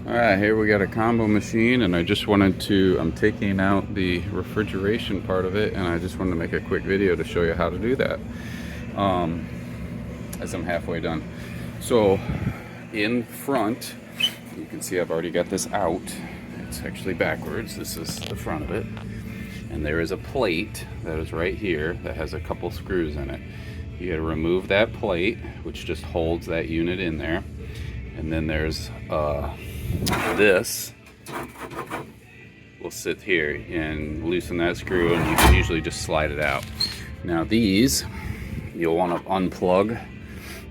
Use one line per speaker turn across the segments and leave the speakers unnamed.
Alright, here we got a combo machine, and I just wanted to, I'm taking out the refrigeration part of it, and I just wanted to make a quick video to show you how to do that, as I'm halfway done. So in front, you can see I've already got this out. It's actually backwards. This is the front of it, and there is a plate that is right here that has a couple screws in it. You got to remove that plate, which just holds that unit in there, and then there's this will sit here and loosen that screw, and you can usually just slide it out. Now these, you'll want to unplug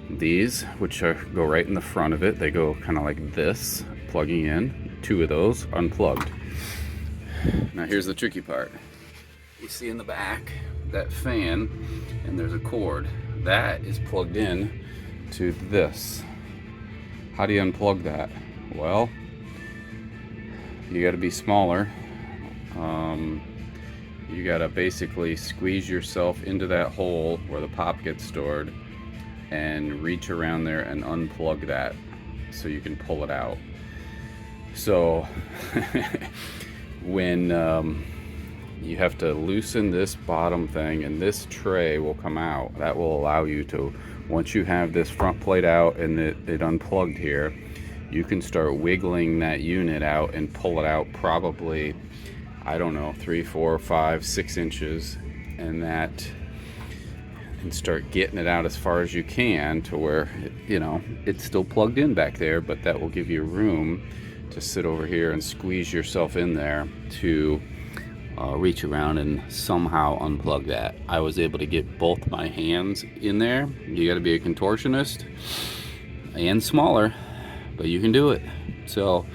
these, which go right in the front of it. They go kind of like this, plugging in. Two of those unplugged. Now here's the tricky part. You see in the back that fan, and there's a cord that is plugged in to this. How do you unplug that? Well, you got to be smaller. You got to basically squeeze yourself into that hole where the pop gets stored and reach around there and unplug that so you can pull it out. So when you have to loosen this bottom thing, and this tray will come out, that will allow you to, once you have this front plate out and it unplugged here, you can start wiggling that unit out and pull it out probably, I don't know, 3, 4, 5, 6 inches, and start getting it out as far as you can to where, it's still plugged in back there, but that will give you room to sit over here and squeeze yourself in there to reach around and somehow unplug that. I was able to get both my hands in there. You got to be a contortionist and smaller, but you can do it. So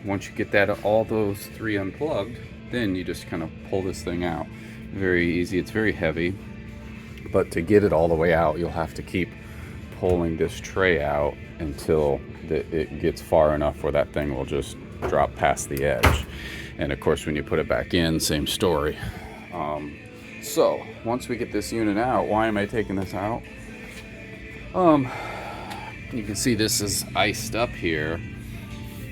once you get that, all those three unplugged, then you just kind of pull this thing out. Very easy. It's very heavy, but to get it all the way out, you'll have to keep pulling this tray out until it gets far enough where that thing will just drop past the edge. And of course, when you put it back in, same story. So once we get this unit out, why am I taking this out? You can see this is iced up here.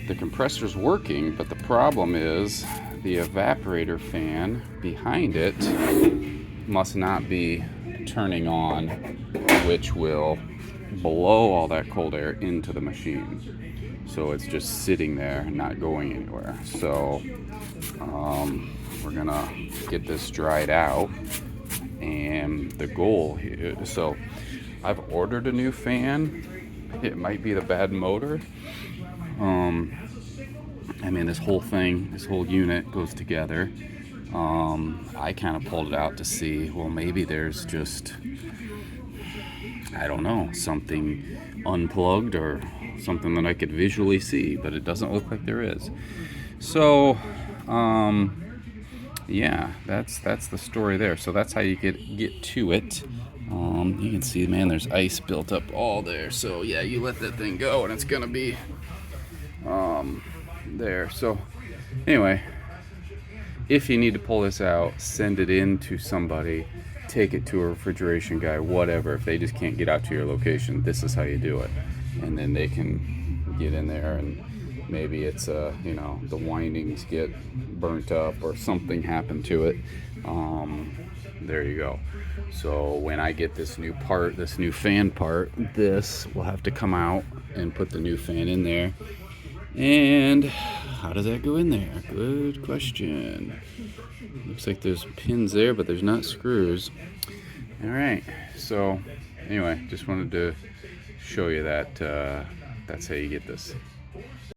The compressor's working, but the problem is the evaporator fan behind it must not be turning on, which will blow all that cold air into the machine. So it's just sitting there, not going anywhere. So we're gonna get this dried out, and the goal here, so I've ordered a new fan. It might be the bad motor. I mean, this whole thing, this whole unit goes together. I kind of pulled it out to see, well, maybe there's just, I don't know, something unplugged or something that I could visually see, but it doesn't look like there is. So, yeah, that's the story there. So that's how you get to it. You can see, man, there's ice built up all there. So yeah, you let that thing go, and it's gonna be there. So anyway, if you need to pull this out, send it in to somebody, take it to a refrigeration guy, whatever. If they just can't get out to your location, this is how you do it. And then they can get in there, and maybe it's the windings get burnt up or something happened to it. There you go. So when I get this new part, this new fan part, this will have to come out and put the new fan in there. And how does that go in there? Good question. Looks like there's pins there, but there's not screws. All right. So anyway, just wanted to show you that that's how you get this.